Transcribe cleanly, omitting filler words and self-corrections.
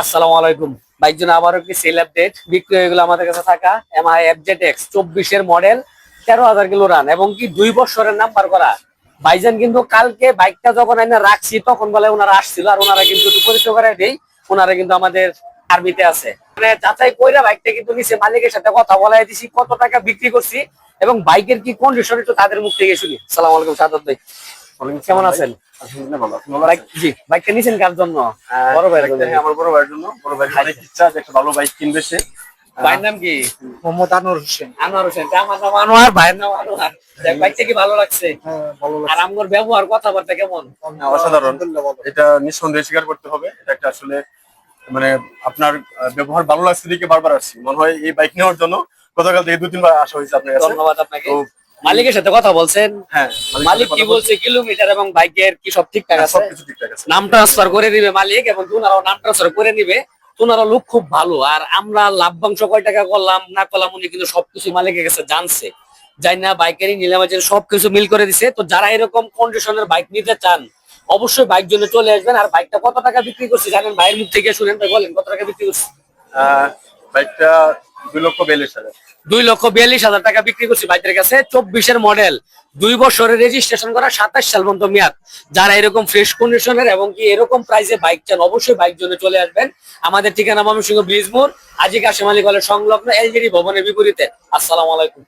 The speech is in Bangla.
আসসালামু আলাইকুম ভাইজন, আবারও কি সেল আপডেট বিক্রি হয়ে গেল আমাদের কাছে থাকা এমআই এফজেড এক্স 24 এর মডেল, 13,000 কিলো রান এবং কি 2 বছরের নাম্বার করা। ভাইজান কিন্তু কালকে বাইকটা যখন আমি রাখছি তখন বলে ওনারা আসছিল, আর ওনারা কিন্তু একটু পরিচয় করে দেই, ওনারা কিন্তু আমাদের আরবিতে আছে, মানে যাচাই কইরা বাইকটা কিন্তু নিচে মালিকের সাথে কথা বলাই দিছি, কত টাকা বিক্রি করছি এবং বাইকের কি কন্ডিশন একটু তাদের মুখ থেকে শুনি। আসসালামু আলাইকুম সাদত ভাই, কেমন আছেন? জি, বাইকটা নিছেন কার জন্য? বড় ভাইয়ের জন্য। আমার বড় ভাইয়ের জন্য। বড় ভাই অনেক ইচ্ছা যে একটা ভালো বাইক কিনবে সে। ভাইয়ের নাম কি? মোহাম্মদ আনোয়ার হোসেন। আনোয়ার হোসেন। আমার নাম আনোয়ার, ভাইয়ের নাম আনোয়ার। দেখ, বাইকটা কি ভালো লাগছে? হ্যাঁ, ভালো আর লাগছে। আমার ব্যবহার কথাবার্তা কেমন? অসাধারণ। আলহামদুলিল্লাহ ভালো। এটা নিঃসন্দেহে স্বীকার করতে হবে, এটা একটা আসলে মানে আপনার ব্যবহার ভালো লাগছে দেখে বারবার আসছি। মনে হয় এই বাইক নেওয়ার জন্য গতকাল থেকে 2-3 বার আসা হয়েছে আপনার কাছে। ধন্যবাদ আপনাকে। তো মালিকের সাথে কথা বলছেন? হ্যাঁ, মালিক কি বলছে? কিলোমিটার এবং বাইকের কি সব ঠিকঠাক আছে? সবকিছু ঠিকঠাক আছে। নাম ট্রান্সফার করে দিবে মালিক এবং ওনারাও নাম ট্রান্সফার করে নিবে। ওনারা লোক খুব ভালো, আর আমরা লাভবাংশ কয় টাকা করলাম না করলাম উনি কিন্তু সবকিছু মালিকের কাছে জানছে। যাই না বাইকেরই নিলাম, সবকিছু মিল করে দিছে। তো যারা এরকম কন্ডিশনের বাইক নিতে চান অবশ্যই বাইক জন্য চলে আসবেন। আর বাইকটা কত টাকা বিক্রি করছি জানেন? ভাইয়ের মুখ থেকে শুনেন, ভাই বলেন কত টাকা বিক্রি করছি। বাইকটা 2,42,000। 2,42,000 টাকা বিক্রি করছি বাইকের কাছে। 24 এর মডেল, 2 বছরের রেজিস্ট্রেশন করা, 27 সাল পর্যন্ত মেয়াদ। যারা এরকম ফ্রেশ কন্ডিশনের এবং কি এরকম প্রাইসে বাইক চান অবশ্যই বাইক জন্য চলে আসবেন। আমাদের ঠিকানা ময়মনসিংহ ব্রিজমোড়, আজিকা কাশেম আলী কলেজ সংলগ্ন এলজিডি ভবনের বিপরীতে। আসসালামু আলাইকুম।